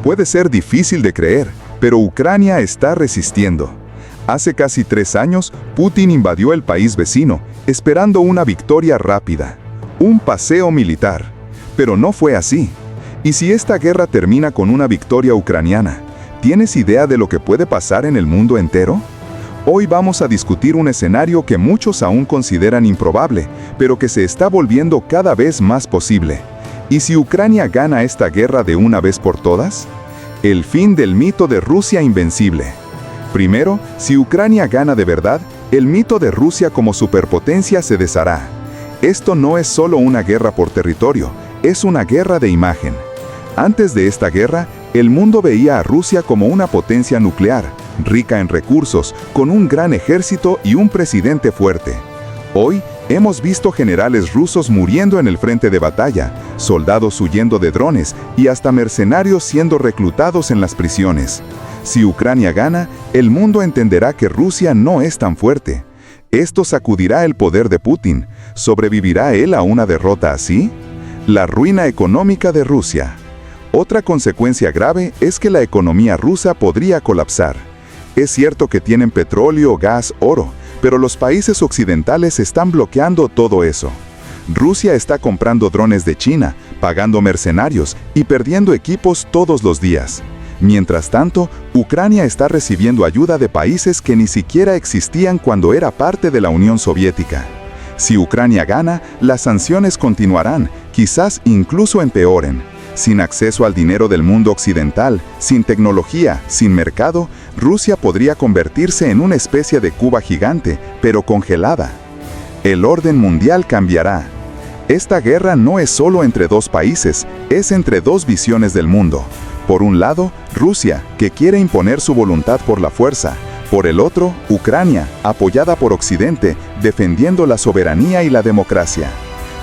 Puede ser difícil de creer, pero Ucrania está resistiendo. Hace casi 3 años, Putin invadió el país vecino, esperando una victoria rápida, un paseo militar. Pero no fue así. ¿Y si esta guerra termina con una victoria ucraniana? ¿Tienes idea de lo que puede pasar en el mundo entero? Hoy vamos a discutir un escenario que muchos aún consideran improbable, pero que se está volviendo cada vez más posible. ¿Y si Ucrania gana esta guerra de una vez por todas? El fin del mito de Rusia invencible. Primero, si Ucrania gana de verdad, el mito de Rusia como superpotencia se deshará. Esto no es solo una guerra por territorio, es una guerra de imagen. Antes de esta guerra, el mundo veía a Rusia como una potencia nuclear, rica en recursos, con un gran ejército y un presidente fuerte. Hoy, hemos visto generales rusos muriendo en el frente de batalla, soldados huyendo de drones y hasta mercenarios siendo reclutados en las prisiones. Si Ucrania gana, el mundo entenderá que Rusia no es tan fuerte. Esto sacudirá el poder de Putin. ¿Sobrevivirá él a una derrota así? La ruina económica de Rusia. Otra consecuencia grave es que la economía rusa podría colapsar. Es cierto que tienen petróleo, gas, oro, pero los países occidentales están bloqueando todo eso. Rusia está comprando drones de China, pagando mercenarios y perdiendo equipos todos los días. Mientras tanto, Ucrania está recibiendo ayuda de países que ni siquiera existían cuando era parte de la Unión Soviética. Si Ucrania gana, las sanciones continuarán, quizás incluso empeoren. Sin acceso al dinero del mundo occidental, sin tecnología, sin mercado, Rusia podría convertirse en una especie de Cuba gigante, pero congelada. El orden mundial cambiará. Esta guerra no es solo entre dos países, es entre dos visiones del mundo. Por un lado, Rusia, que quiere imponer su voluntad por la fuerza. Por el otro, Ucrania, apoyada por Occidente, defendiendo la soberanía y la democracia.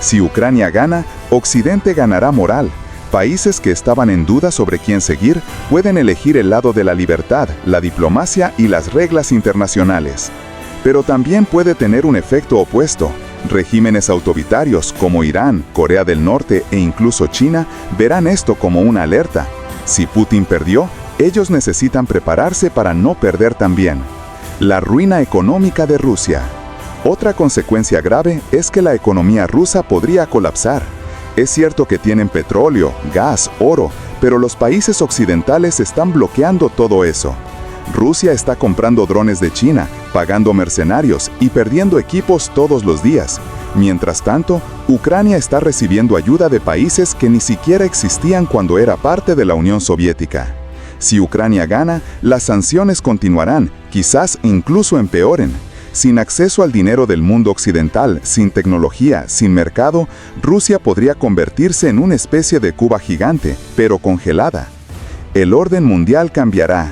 Si Ucrania gana, Occidente ganará moral. Países que estaban en duda sobre quién seguir pueden elegir el lado de la libertad, la diplomacia y las reglas internacionales. Pero también puede tener un efecto opuesto. Regímenes autoritarios como Irán, Corea del Norte e incluso China verán esto como una alerta. Si Putin perdió, ellos necesitan prepararse para no perder también. La ruina económica de Rusia. Otra consecuencia grave es que la economía rusa podría colapsar. Es cierto que tienen petróleo, gas, oro, pero los países occidentales están bloqueando todo eso. Rusia está comprando drones de China, pagando mercenarios y perdiendo equipos todos los días. Mientras tanto, Ucrania está recibiendo ayuda de países que ni siquiera existían cuando era parte de la Unión Soviética. Si Ucrania gana, las sanciones continuarán, quizás incluso empeoren. Sin acceso al dinero del mundo occidental, sin tecnología, sin mercado, Rusia podría convertirse en una especie de Cuba gigante, pero congelada. El orden mundial cambiará.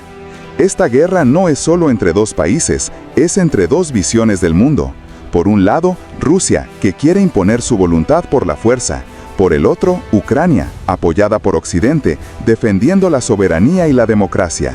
Esta guerra no es solo entre dos países, es entre dos visiones del mundo. Por un lado, Rusia, que quiere imponer su voluntad por la fuerza. Por el otro, Ucrania, apoyada por Occidente, defendiendo la soberanía y la democracia.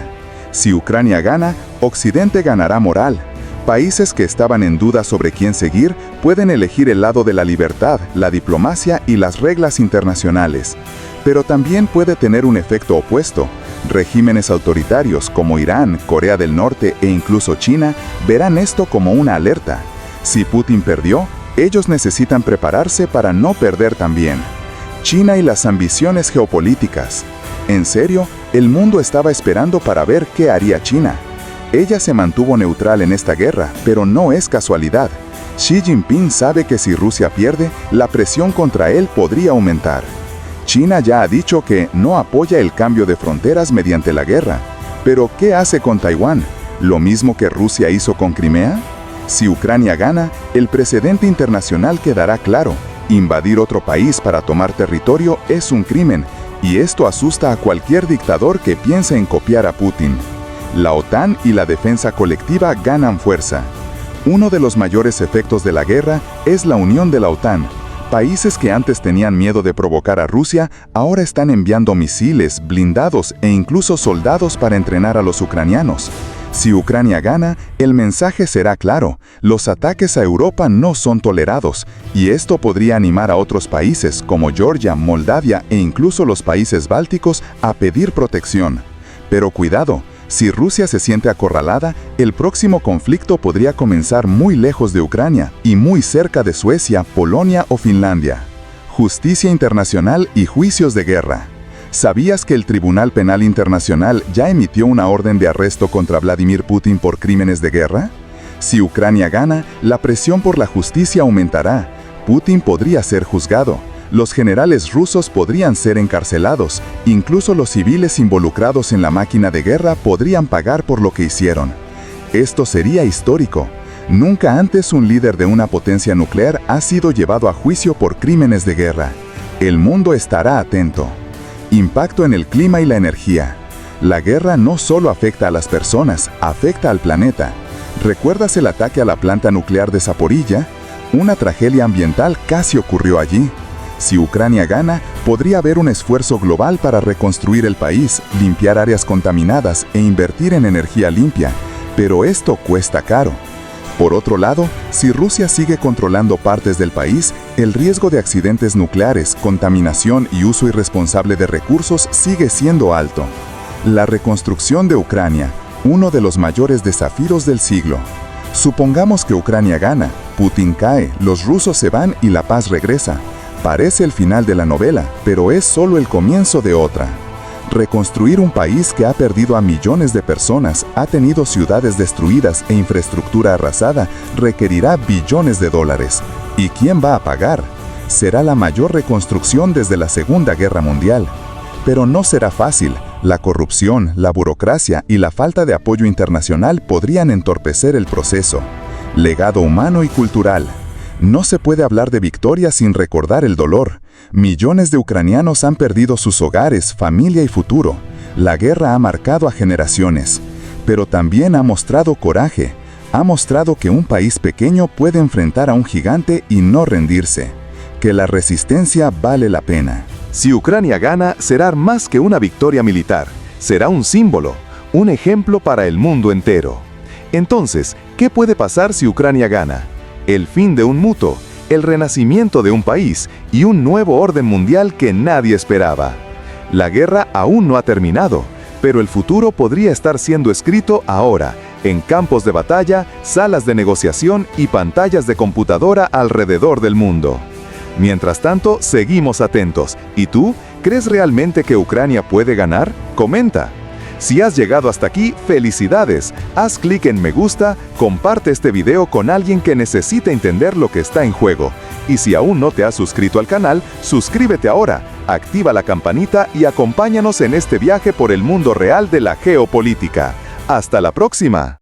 Si Ucrania gana, Occidente ganará moral. Países que estaban en duda sobre quién seguir pueden elegir el lado de la libertad, la diplomacia y las reglas internacionales. Pero también puede tener un efecto opuesto. Regímenes autoritarios como Irán, Corea del Norte e incluso China verán esto como una alerta. Si Putin perdió, ellos necesitan prepararse para no perder también. China y las ambiciones geopolíticas. En serio, el mundo estaba esperando para ver qué haría China. Ella se mantuvo neutral en esta guerra, pero no es casualidad. Xi Jinping sabe que si Rusia pierde, la presión contra él podría aumentar. China ya ha dicho que no apoya el cambio de fronteras mediante la guerra. Pero, ¿qué hace con Taiwán? ¿Lo mismo que Rusia hizo con Crimea? Si Ucrania gana, el precedente internacional quedará claro. Invadir otro país para tomar territorio es un crimen, y esto asusta a cualquier dictador que piense en copiar a Putin. La OTAN y la defensa colectiva ganan fuerza. Uno de los mayores efectos de la guerra es la unión de la OTAN. Países que antes tenían miedo de provocar a Rusia, ahora están enviando misiles, blindados e incluso soldados para entrenar a los ucranianos. Si Ucrania gana, el mensaje será claro: los ataques a Europa no son tolerados, y esto podría animar a otros países como Georgia, Moldavia e incluso los países bálticos a pedir protección. Pero cuidado, si Rusia se siente acorralada, el próximo conflicto podría comenzar muy lejos de Ucrania y muy cerca de Suecia, Polonia o Finlandia. Justicia internacional y juicios de guerra. ¿Sabías que el Tribunal Penal Internacional ya emitió una orden de arresto contra Vladimir Putin por crímenes de guerra? Si Ucrania gana, la presión por la justicia aumentará. Putin podría ser juzgado. Los generales rusos podrían ser encarcelados. Incluso los civiles involucrados en la máquina de guerra podrían pagar por lo que hicieron. Esto sería histórico. Nunca antes un líder de una potencia nuclear ha sido llevado a juicio por crímenes de guerra. El mundo estará atento. Impacto en el clima y la energía. La guerra no solo afecta a las personas, afecta al planeta. ¿Recuerdas el ataque a la planta nuclear de Zaporilla? Una tragedia ambiental casi ocurrió allí. Si Ucrania gana, podría haber un esfuerzo global para reconstruir el país, limpiar áreas contaminadas e invertir en energía limpia. Pero esto cuesta caro. Por otro lado, si Rusia sigue controlando partes del país, el riesgo de accidentes nucleares, contaminación y uso irresponsable de recursos sigue siendo alto. La reconstrucción de Ucrania, uno de los mayores desafíos del siglo. Supongamos que Ucrania gana, Putin cae, los rusos se van y la paz regresa. Parece el final de la novela, pero es solo el comienzo de otra. Reconstruir un país que ha perdido a millones de personas, ha tenido ciudades destruidas e infraestructura arrasada, requerirá billones de dólares. ¿Y quién va a pagar? Será la mayor reconstrucción desde la Segunda Guerra Mundial. Pero no será fácil. La corrupción, la burocracia y la falta de apoyo internacional podrían entorpecer el proceso. Legado humano y cultural. No se puede hablar de victoria sin recordar el dolor. Millones de ucranianos han perdido sus hogares, familia y futuro. La guerra ha marcado a generaciones, pero también ha mostrado coraje. Ha mostrado que un país pequeño puede enfrentar a un gigante y no rendirse. Que la resistencia vale la pena. Si Ucrania gana, será más que una victoria militar. Será un símbolo, un ejemplo para el mundo entero. Entonces, ¿qué puede pasar si Ucrania gana? El fin de un muto, el renacimiento de un país y un nuevo orden mundial que nadie esperaba. La guerra aún no ha terminado, pero el futuro podría estar siendo escrito ahora, en campos de batalla, salas de negociación y pantallas de computadora alrededor del mundo. Mientras tanto, seguimos atentos. ¿Y tú? ¿Crees realmente que Ucrania puede ganar? Comenta. Si has llegado hasta aquí, ¡felicidades! Haz clic en me gusta, comparte este video con alguien que necesite entender lo que está en juego. Y si aún no te has suscrito al canal, suscríbete ahora, activa la campanita y acompáñanos en este viaje por el mundo real de la geopolítica. ¡Hasta la próxima!